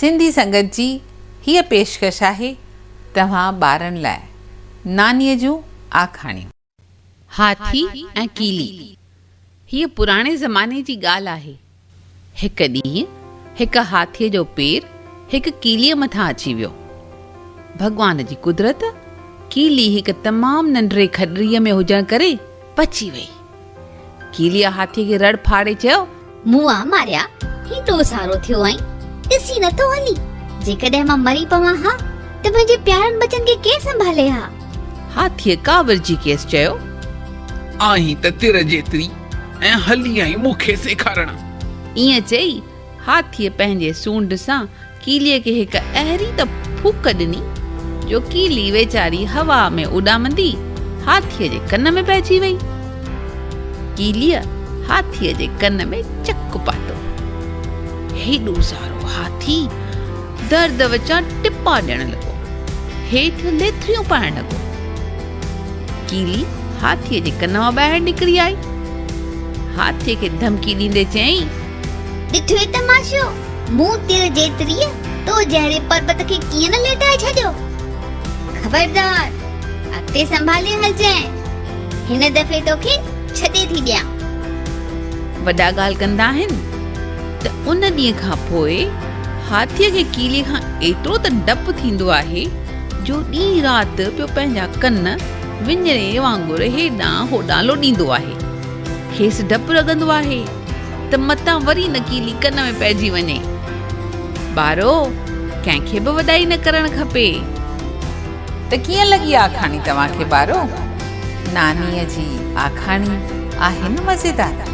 सिंधी संगत जी हीअ पेशकश आहे तव्हां ॿारनि लाइ नानीअ जूं आखाणियूं। हाथी ऐं कीली। हीअ पुराणे ज़माने जी ॻाल्हि आहे। हिकु ॾींहुं हिकु हाथीअ जो पेर हिकु कीलीअ मथां अची वियो। भॻवान जी कुदरत, कीली हिकु तमामु नंढड़े खॾड़ीअ में हुजण करे बची वई। कीलीअ हाथीअ खे रड़ फाड़े चयो, मुआ मारिया, हेॾो सारो थियो आई, ॾिसी नथो हली। जेकॾहिं मां मरी पवां हा त मुंहिंजे प्यारनि बचनि खे केरु संभाले हा? हाथीअ कावर जी केस चयो, आहीं त तिर जेतिरी ऐं हली आई मूंखे सेखारण। ईअं चई हाथीअ पंहिंजे सूंड सां कीलीअ खे हिकु अहिड़ी त फूक ॾिनी जो कीली वेचारी हवा में उॾामंदी हाथीअ जे कन में पइजी वई। कीलीअ हाथीअ जे कन में चक पातो। हेॾो सारो हाथी दर्द वचां टिपा ॾियण लॻो, हेठि लेथरियूं पाइण लॻो। कीली हाथीअ जे कन मां ॿाहिरि निकिरी आई। हाथीअ खे धमकी ॾींदे चयईं, ॾिठो तमाशो, मूं तिर जेतिरी तो जहिड़े पर्वत खे कीअं न लेटाए छॾियो। खबरदार, अॻिते संभाले हलजांइ, हिन दफ़े तोखे छॾे थी ॾियां। वॾा ॻाल्हि कंदा आहिनि त उन ॾींहं खां पोइ हाथीअ खे कीलीअ खां एतिरो त डपु थींदो आहे जो ॾींहुं राति पियो पंहिंजा कन विञरे वांगुरु हेॾां होॾां लोॾींदो आहे। खेसि डपु लॻंदो आहे त मतां वरी न कीली कन में पइजी वञे। ॿारो, कंहिंखे बि वॾाई न करणु खपे। त कीअं लॻी आखाणी तव्हांखे ॿारो? नानीअ जी आखाणी आहे न मज़ेदार?